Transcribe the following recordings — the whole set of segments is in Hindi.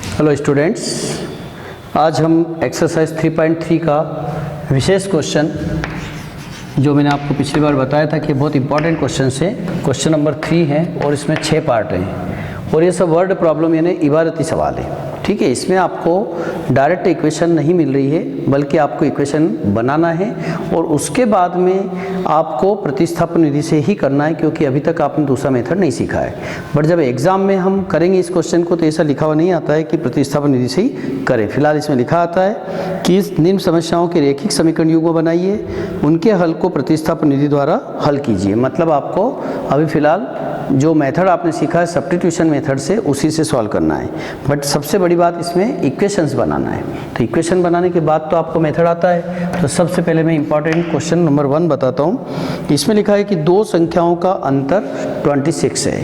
हेलो स्टूडेंट्स, आज हम एक्सरसाइज 3.3 का विशेष क्वेश्चन जो मैंने आपको पिछली बार बताया था कि बहुत इंपॉर्टेंट क्वेश्चन है। क्वेश्चन नंबर 3 है और इसमें 6 पार्ट हैं और ये सब वर्ड प्रॉब्लम यानी इबारती सवाल है। ठीक है, इसमें आपको डायरेक्ट इक्वेशन नहीं मिल रही है बल्कि आपको इक्वेशन बनाना है और उसके बाद में आपको प्रतिस्थापन विधि से ही करना है, क्योंकि अभी तक आपने दूसरा मेथड नहीं सीखा है। बट जब एग्जाम में हम करेंगे इस क्वेश्चन को तो ऐसा लिखा हुआ नहीं आता है कि प्रतिस्थापन विधि से ही करें। फिलहाल इसमें लिखा आता है कि निम्न समस्याओं के रैखिक समीकरण युग्म बनाइए, उनके हल को प्रतिस्थापन विधि द्वारा हल कीजिए। मतलब आपको अभी फिलहाल जो मेथड आपने सीखा है सब्स्टिट्यूशन मेथड से, उसी से सॉल्व करना है। बट सबसे बड़ी बात इसमें इक्वेशंस बनाना है। तो इक्वेशन बनाने के बाद तो आपको मेथड आता है। तो सबसे पहले मैं इंपॉर्टेंट क्वेश्चन नंबर 1 बताता हूँ। इसमें लिखा है कि दो संख्याओं का अंतर 26 है।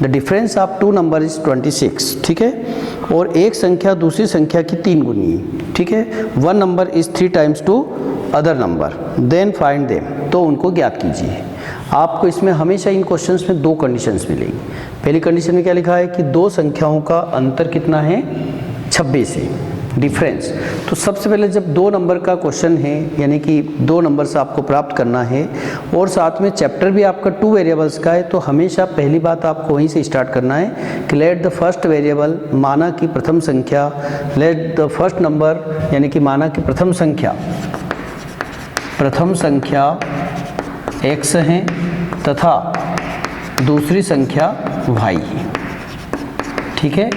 The difference of two number is 26। ठीक है, और एक संख्या दूसरी संख्या की 3 गुनी है। ठीक है, one number is 3 times to other number, then find them. तो उनको ज्ञात कीजिए। आपको इसमें हमेशा इन क्वेश्चंस में 2 कंडीशंस मिलेगी। पहली कंडीशन में क्या लिखा है कि दो संख्याओं का अंतर कितना है, 26 है, डिफरेंस। तो सबसे पहले जब 2 नंबर का क्वेश्चन है, यानी कि 2 नंबर से आपको प्राप्त करना है और साथ में चैप्टर भी आपका 2 वेरिएबल्स का है, तो हमेशा पहली बात आपको वहीं से स्टार्ट करना है कि लेट द फर्स्ट वेरिएबल, माना कि प्रथम संख्या, लेट द फर्स्ट नंबर यानी कि माना कि प्रथम संख्या x है तथा दूसरी संख्या y है। ठीक है,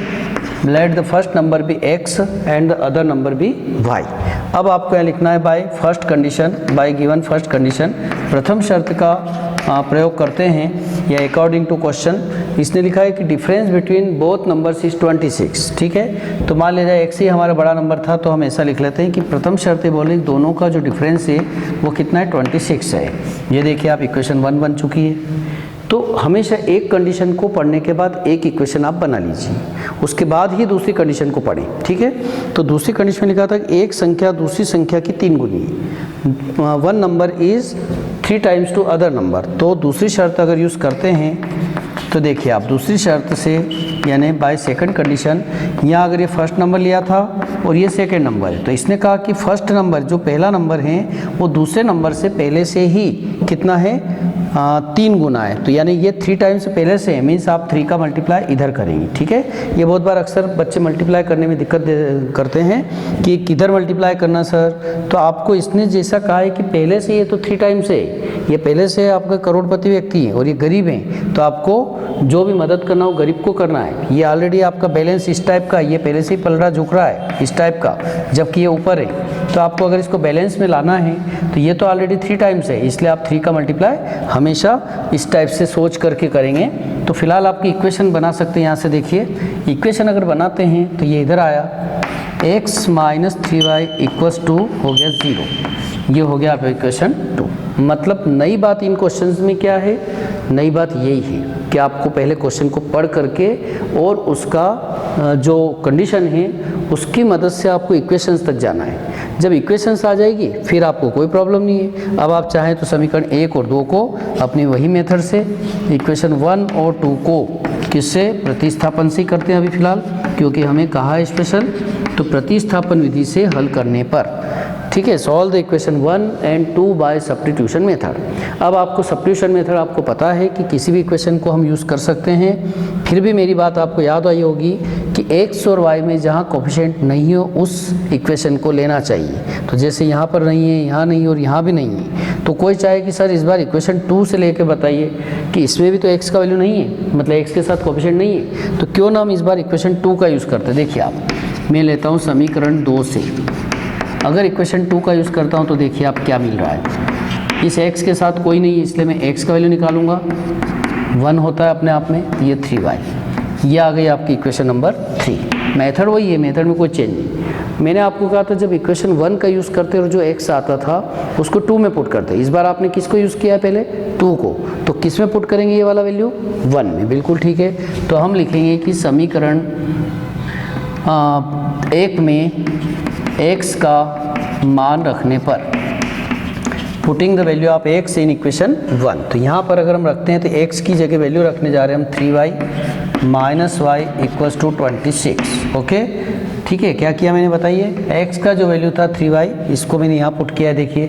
लेट द फर्स्ट नंबर भी x and the other number भी y। अब आपको यहाँ लिखना है by first condition, bye given first condition, प्रथम शर्त का प्रयोग करते हैं या अकॉर्डिंग टू क्वेश्चन। इसने लिखा है कि difference between both numbers is 26। ठीक है, तो मान लीजिए x ही हमारा बड़ा नंबर था, तो हम ऐसा लिख लेते हैं कि प्रथम शर्त बोले दोनों का जो डिफरेंस है वो कितना है, 26 है। ये देखिए आप इक्वेशन 1 बन चुकी है। तो हमेशा एक कंडीशन को पढ़ने के बाद एक इक्वेशन आप बना लीजिए, उसके बाद ही दूसरी कंडीशन को पढ़ें। ठीक है, तो दूसरी कंडीशन में लिखा था कि एक संख्या दूसरी संख्या की 3 गुनी है, one number is 3 times to other number. तो दूसरी शर्त अगर यूज़ करते हैं तो देखिए आप दूसरी शर्त से यानी बाय सेकंड कंडीशन, यहाँ अगर ये फर्स्ट नंबर लिया था और ये सेकंड नंबर है, तो इसने कहा कि फर्स्ट नंबर जो पहला नंबर है वो दूसरे नंबर से पहले से ही कितना है, 3 गुना है। तो यानी ये 3 टाइम्स पहले से है, मीन्स आप 3 का मल्टीप्लाई इधर करेंगे। ठीक है, ये बहुत बार अक्सर बच्चे मल्टीप्लाई करने में दिक्कत करते हैं कि किधर मल्टीप्लाई करना सर। तो आपको इसने जैसा कहा है कि पहले से ये तो 3 टाइम्स है, ये पहले से आपका करोड़पति व्यक्ति है और ये गरीब हैं, तो आपको जो भी मदद करना हो गरीब को करना है। ये ऑलरेडी आपका बैलेंस इस टाइप का, ये पहले से ही पल रहा झुक रहा है इस टाइप का, जबकि ये ऊपर है। तो आपको अगर इसको बैलेंस में लाना है तो ये तो ऑलरेडी 3 टाइम्स है, इसलिए आप 3 का मल्टीप्लाई हमेशा इस टाइप से सोच करके करेंगे। तो फिलहाल आपकी इक्वेशन बना सकते हैं। यहाँ से देखिए इक्वेशन अगर बनाते हैं तो ये इधर आया, x minus 3y equals to हो गया 0। ये हो गया आपका इक्वेशन 2। मतलब नई बात इन क्वेश्चंस में क्या है, नई बात यही है कि आपको पहले क्वेश्चन को पढ़ करके और उसका जो कंडीशन है उसकी मदद से आपको इक्वेशंस तक जाना है। जब इक्वेशंस आ जाएगी फिर आपको कोई प्रॉब्लम नहीं है। अब आप चाहें तो समीकरण 1 और 2 को अपनी वही मेथड से, इक्वेशन 1 और 2 को किससे, प्रतिस्थापन से करते हैं अभी फिलहाल, क्योंकि हमें कहा है स्पेशल, तो प्रतिस्थापन विधि से हल करने पर। ठीक है, solve the equation 1 and 2 by substitution method. अब आपको सब्स्टिट्यूशन मेथड आपको पता है कि किसी भी इक्वेशन को हम यूज़ कर सकते हैं। फिर भी मेरी बात आपको याद आई होगी कि x और y में जहाँ कोफिशिएंट नहीं हो उस इक्वेशन को लेना चाहिए। तो जैसे यहाँ पर नहीं है, यहाँ नहीं और यहाँ भी नहीं है, तो कोई चाहे कि सर इस बार इक्वेशन 2 से लेके बताइए कि इसमें भी तो x का वैल्यू नहीं है, मतलब x के साथ कोफिशिएंट नहीं है, तो क्यों ना हम इस बार इक्वेशन 2 का यूज़ करते हैं। देखिए आप, मैं लेता हूँ समीकरण 2 से, अगर इक्वेशन 2 का यूज़ करता हूँ तो देखिए आप क्या मिल रहा है। इस x के साथ कोई नहीं है, इसलिए मैं x का वैल्यू निकालूंगा, 1 होता है अपने आप में, ये 3y। ये आ गई आपकी इक्वेशन नंबर 3। मेथड वही है, मेथड में कोई चेंज नहीं। मैंने आपको कहा था जब इक्वेशन 1 का यूज़ करते और जो x आता था उसको 2 में पुट करते। इस बार आपने किसको यूज़ किया है, पहले 2 को, तो किस में पुट करेंगे ये वाला वैल्यू, 1 में। बिल्कुल ठीक है, तो हम लिखेंगे कि समीकरण 1 में x का मान रखने पर, putting the value of x in equation 1, तो यहाँ पर अगर हम रखते हैं तो x की जगह वैल्यू रखने जा रहे हैं हम 3y minus y equals to 26। Okay, ठीक है। क्या किया मैंने बताइए, x का जो वैल्यू था 3y, इसको मैंने यहाँ पुट किया है। देखिए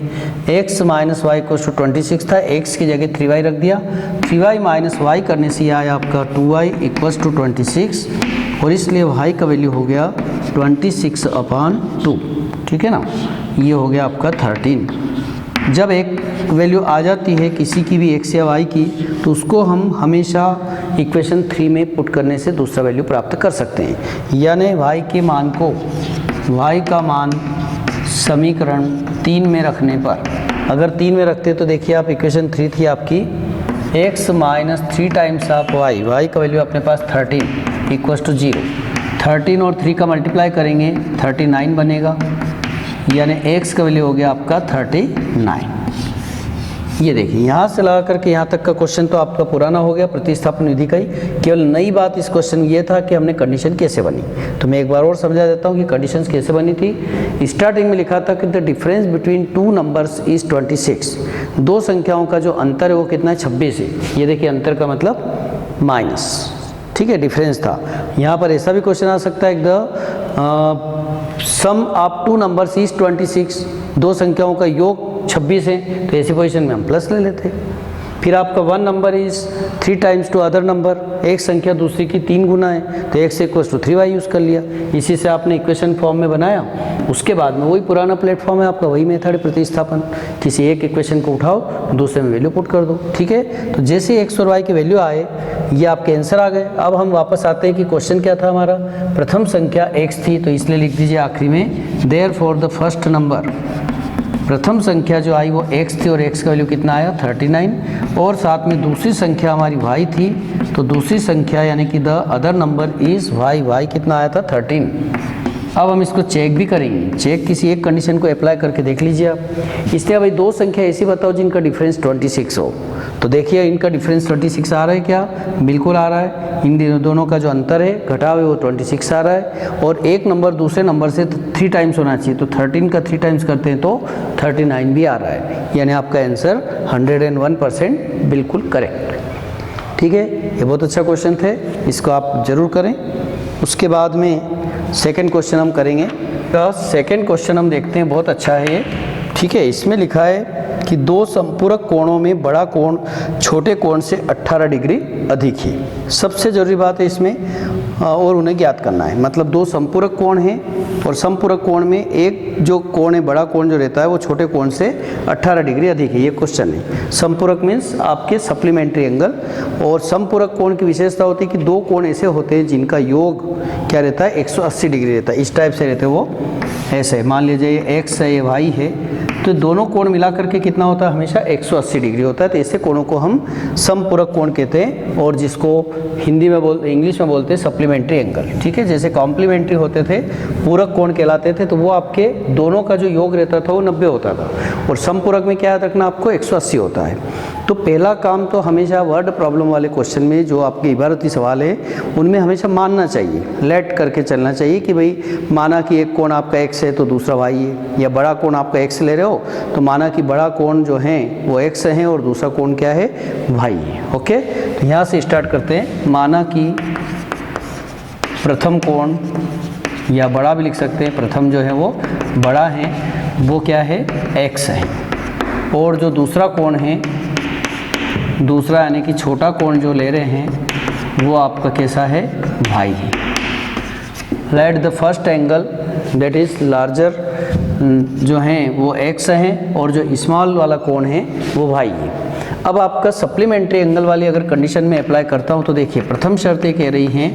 x minus y equals to 26 था, x की जगह 3y रख दिया। 3y माइनस वाई करने से आया आपका 2y इक्वल्स टू 26, और इसलिए y का वैल्यू हो गया 26/2। ठीक है ना, ये हो गया आपका 13। जब एक वैल्यू आ जाती है किसी की भी x या y की, तो उसको हम हमेशा इक्वेशन 3 में पुट करने से दूसरा वैल्यू प्राप्त कर सकते हैं। यानी y के मान को, y का मान समीकरण 3 में रखने पर, अगर 3 में रखते तो देखिए आप इक्वेशन 3 थी आपकी x minus 3 times of y का वैल्यू अपने पास 13 इक्वल्स टू 0। 13 और 3 का मल्टीप्लाई करेंगे 39 बनेगा, यानी x का वैल्यू हो गया आपका 39। ये देखिए यहाँ से लगा करके यहाँ तक का क्वेश्चन तो आपका पुराना हो गया, प्रतिस्थापन विधि का ही। केवल नई बात इस क्वेश्चन ये था कि हमने कंडीशन कैसे बनी। तो मैं एक बार और समझा देता हूँ कि कंडीशन कैसे बनी थी। स्टार्टिंग में लिखा था कि the difference between two numbers is 26। दो संख्याओं का जो अंतर है वो कितना है, 26 है। ये देखिए अंतर का मतलब माइनस, ठीक है, डिफरेंस था। यहाँ पर ऐसा भी क्वेश्चन आ सकता है, the sum of two numbers is 26। दो संख्याओं का योग 26 है, तो ऐसी पोजीशन में हम प्लस ले लेते। फिर आपका one number is 3 times to other number, एक संख्या दूसरी की 3 गुना है, तो x equals to 3y use कर लिया। इसी से आपने इक्वेशन फॉर्म में बनाया। उसके बाद में वही पुराना प्लेटफॉर्म है आपका, वही मेथड है प्रतिस्थापन। किसी एक इक्वेशन को उठाओ, दूसरे में वैल्यू पुट कर दो। ठीक है, तो जैसे x और y की वैल्यू आए, ये आपके आंसर आ गए। अब हम वापस आते हैं कि क्वेश्चन क्या था हमारा। प्रथम संख्या x थी, तो इसलिए लिख दीजिए आखिरी में देयरफॉर द फर्स्ट नंबर। प्रथम संख्या जो आई वो x थी, और x का वैल्यू कितना आया 39, और साथ में दूसरी संख्या हमारी y थी, तो दूसरी संख्या यानी कि the other number is y कितना आया था 13। अब हम इसको चेक भी करेंगे। चेक किसी एक कंडीशन को अप्लाई करके देख लीजिए आप। इसलिए भाई दो संख्या ऐसी बताओ जिनका डिफरेंस 26 हो। तो देखिए इनका डिफरेंस 26 आ रहा है क्या, बिल्कुल आ रहा है। इन दोनों का जो अंतर है घटाव है वो 26 आ रहा है, और एक नंबर दूसरे नंबर से 3 टाइम्स होना चाहिए, तो 13 का 3 टाइम्स करते हैं तो 39 भी आ रहा है। यानी आपका आंसर 101% बिल्कुल करेक्ट। ठीक है, ये बहुत अच्छा क्वेश्चन थे, इसको आप ज़रूर करें। उसके बाद में सेकंड क्वेश्चन हम करेंगे। तो सेकंड क्वेश्चन हम देखते हैं, बहुत अच्छा है ये। ठीक है, इसमें लिखा है कि दो संपूरक कोणों में बड़ा कोण छोटे कोण से 18 डिग्री अधिक है। सबसे ज़रूरी बात है इसमें, और उन्हें ज्ञात करना है। मतलब दो संपूरक कोण हैं, और संपूरक कोण में एक जो कोण है, बड़ा कोण जो रहता है वो छोटे कोण से 18 डिग्री अधिक है। ये क्वेश्चन है। संपूरक मीन्स आपके सप्लीमेंट्री एंगल, और संपूरक कोण की विशेषता होती है कि दो कोण ऐसे होते हैं जिनका योग क्या रहता है 180 डिग्री रहता है। इस टाइप से रहते हैं वो, ऐसे मान लीजिए ये x है, ये y है, तो दोनों कोण मिला करके कितना होता है, हमेशा 180 डिग्री होता है। तो ऐसे कोणों को हम समपूरक कोण कहते हैं, और जिसको हिंदी में इंग्लिश में बोलते हैं सप्लीमेंट्री एंगल। ठीक है, जैसे कॉम्प्लीमेंट्री होते थे पूरक कोण कहलाते थे, तो वो आपके दोनों का जो योग रहता था वो 90 होता था, और समपूरक में क्या याद रखना आपको 180 होता है। तो पहला काम तो हमेशा वर्ड प्रॉब्लम वाले क्वेश्चन में जो आपके इबारती सवाल है उनमें हमेशा मानना चाहिए, लेट करके चलना चाहिए कि भाई माना कि एक कोण आपका x है तो दूसरा y है, या बड़ा कोण आपका x ले रहे हो तो माना कि बड़ा कोण जो है वो x है और दूसरा कोण क्या है y है। ओके, तो यहाँ से स्टार्ट करते हैं। माना कि प्रथम कोण, या बड़ा भी लिख सकते हैं, प्रथम जो है वो बड़ा है, वो क्या है x है, और जो दूसरा कोण है, दूसरा यानी कि छोटा कोण जो ले रहे हैं वो आपका कैसा है y है। Let the first angle that is larger जो हैं वो x है, और जो स्मॉल वाला कोण है वो y है। अब आपका सप्लीमेंट्री एंगल वाली अगर कंडीशन में अप्लाई करता हूँ तो देखिए प्रथम शर्त ये कह रही है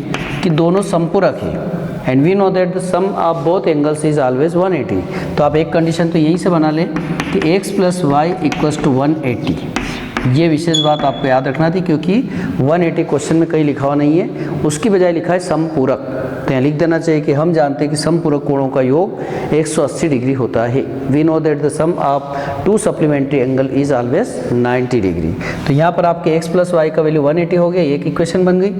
कि दोनों संपूरक है, and we know that the sum of both angles is always 180। तो आप एक कंडीशन तो यही से बना लें कि x plus y equals to 180। ये विशेष बात आपको याद रखना थी, क्योंकि 180 क्वेश्चन में कहीं लिखा हुआ नहीं है, उसकी बजाय लिखा है समपूरक। तो यहाँ लिख देना चाहिए कि हम जानते हैं कि समपूरक कोणों का योग 180 डिग्री होता है। We know that the sum of two supplementary angle is always 90 degree. तो यहाँ पर आपके x प्लस वाई का वैल्यू 180 हो गया, एक इक्वेशन बन गई।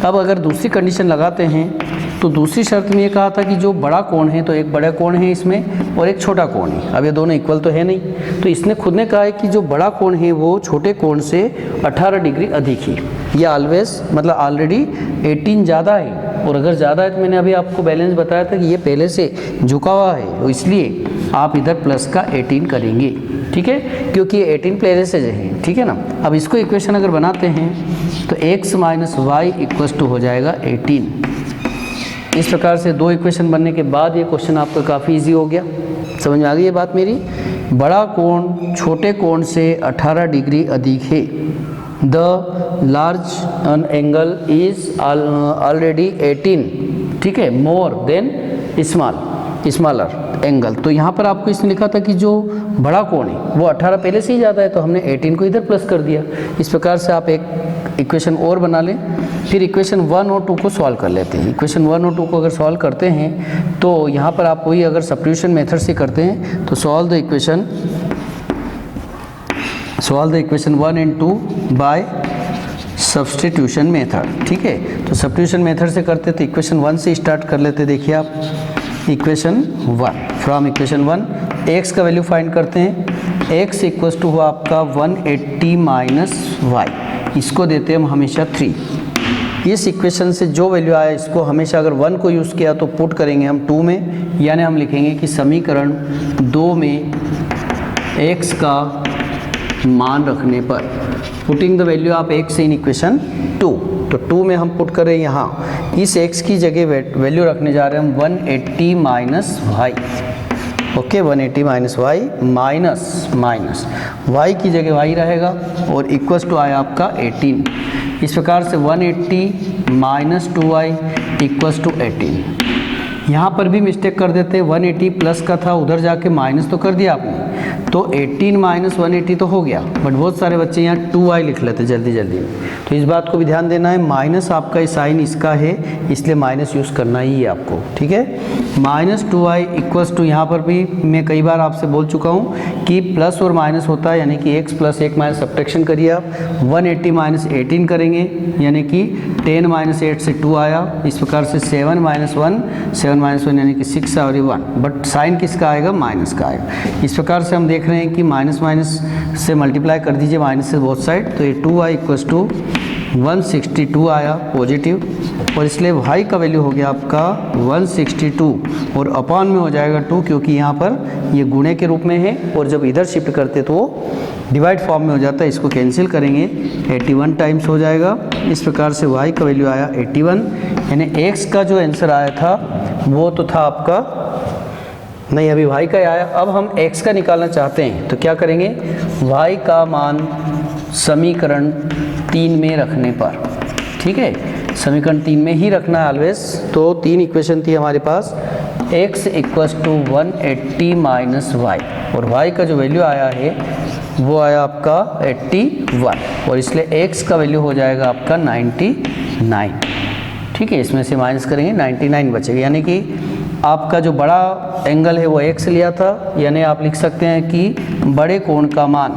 अब अगर दूसरी कंडीशन लगाते हैं तो दूसरी शर्त में ये कहा था कि जो बड़ा कोण है तो एक बड़ा कोण है इसमें और एक छोटा कोण है। अब ये दोनों इक्वल तो है नहीं, तो इसने खुद ने कहा है कि जो बड़ा कोण है वो छोटे कोण से 18 डिग्री अधिक है। ये ऑलवेज मतलब ऑलरेडी 18 ज़्यादा है, और अगर ज़्यादा है तो मैंने अभी आपको बैलेंस बताया था कि ये पहले से झुका हुआ है, तो इसलिए आप इधर प्लस का 18 करेंगे, ठीक है, क्योंकि ये 18 पहले से है, ठीक है ना। अब इसको इक्वेशन अगर बनाते हैं तो x minus y equals to हो जाएगा 18। इस प्रकार से दो इक्वेशन बनने के बाद ये क्वेश्चन आपका काफ़ी इजी हो गया। समझ में आ गई ये बात मेरी। बड़ा कोण छोटे कोण से 18 डिग्री अधिक है। The large angle is already 18, ठीक है, मोर देन स्मॉलर एंगल। तो यहाँ पर आपको इसने लिखा था कि जो बड़ा कोण है वो 18 पहले से ही ज़्यादा है, तो हमने 18 को इधर प्लस कर दिया। इस प्रकार से आप एक इक्वेशन और बना लें, फिर इक्वेशन 1 और 2 को सॉल्व कर लेते हैं। इक्वेशन 1 और 2 को अगर सॉल्व करते हैं तो यहाँ पर आप वही अगर सब्स्टिट्यूशन मेथड से करते हैं तो solve the equation 1 and 2 by substitution method, ठीक है। तो सब्स्टिट्यूशन मेथड से करते तो इक्वेशन 1 से स्टार्ट कर लेते। देखिए आप इक्वेशन 1, फ्रॉम इक्वेशन 1 x का वैल्यू फाइंड करते हैं। x इक्वल्स टू हुआ आपका 180 माइनस वाई, इसको देते हैं हम हमेशा 3। इस इक्वेशन से जो वैल्यू आया इसको हमेशा अगर 1 को यूज़ किया तो पुट करेंगे हम 2 में, यानी हम लिखेंगे कि समीकरण 2 में x का मान रखने पर, putting the value of x in equation 2, तो 2 में हम पुट करें यहाँ इस x की जगह वैल्यू रखने जा रहे हैं हम 180 minus y, okay, 180 minus y minus y की जगह y रहेगा और इक्वल्स टू आया आपका 18। इस प्रकार से 180 माइनस 2y इक्वल्स टू 18। यहाँ पर भी मिस्टेक कर देते हैं, 180 प्लस का था, उधर जाके माइनस तो कर दिया आपने, तो 18 माइनस 180 तो हो गया, बट बहुत सारे बच्चे यहाँ 2y लिख लेते जल्दी में, तो इस बात को भी ध्यान देना है। माइनस आपका साइन इसका है, इसलिए माइनस यूज़ करना ही है आपको, ठीक है। माइनस 2y इक्वल्स टू, यहाँ पर भी मैं कई बार आपसे बोल चुका हूँ कि प्लस और माइनस होता है, यानी कि x प्लस 1 माइनस सब्ट्रैक्शन करिए आप। 180 माइनस 18 करेंगे, यानी कि 10 माइनस 8 से 2 आया। इस प्रकार से 7 माइनस 1 यानी कि 6 और 1, बट साइन किसका आएगा, माइनस का आएगा। इस प्रकार से हम देख रहे हैं कि माइनस से मल्टीप्लाई कर दीजिए माइनस से बोथ साइड, तो ये 2y इक्वल्स टू 162 आया पॉजिटिव, और इसलिए y का वैल्यू हो गया आपका 162 और अपॉन में हो जाएगा 2, क्योंकि यहाँ पर ये गुणे के रूप में है, और जब इधर शिफ्ट करते तो वो डिवाइड फॉर्म में हो जाता है। इसको कैंसिल करेंगे 81 टाइम्स हो जाएगा। इस प्रकार से y का वैल्यू आया 81, यानी x का जो आंसर आया था वो तो था आपका नहीं, अभी y का आया। अब हम x का निकालना चाहते हैं तो क्या करेंगे, y का मान समीकरण 3 में रखने पर, ठीक है, समीकरण 3 में ही रखना है ऑलवेज। तो 3 इक्वेशन थी हमारे पास, x equals to 180 minus y, और y का जो वैल्यू आया है वो आया आपका 81, और इसलिए x का वैल्यू हो जाएगा आपका 99, ठीक है। इसमें से माइनस करेंगे 99 बचेगा, यानी कि आपका जो बड़ा एंगल है वो x लिया था, यानी आप लिख सकते हैं कि बड़े कोण का मान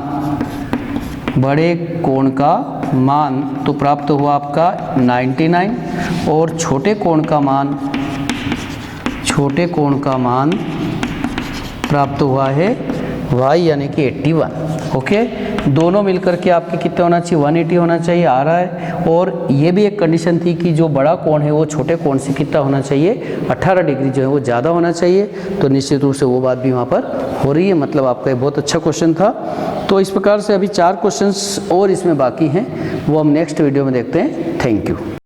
तो प्राप्त हुआ आपका 99, और छोटे कोण का मान प्राप्त हुआ है y यानी कि 81, ओके। दोनों मिलकर के आपके कितना होना चाहिए, 180 होना चाहिए, आ रहा है। और ये भी एक कंडीशन थी कि जो बड़ा कोण है वो छोटे कोण से कितना होना चाहिए, 18 डिग्री जो है वो ज़्यादा होना चाहिए। तो निश्चित रूप से वो बात भी वहाँ पर हो रही है, मतलब आपका एक बहुत अच्छा क्वेश्चन था। तो इस प्रकार से अभी 4 क्वेश्चंस और इसमें बाकी हैं, वो हम नेक्स्ट वीडियो में देखते हैं। Thank you.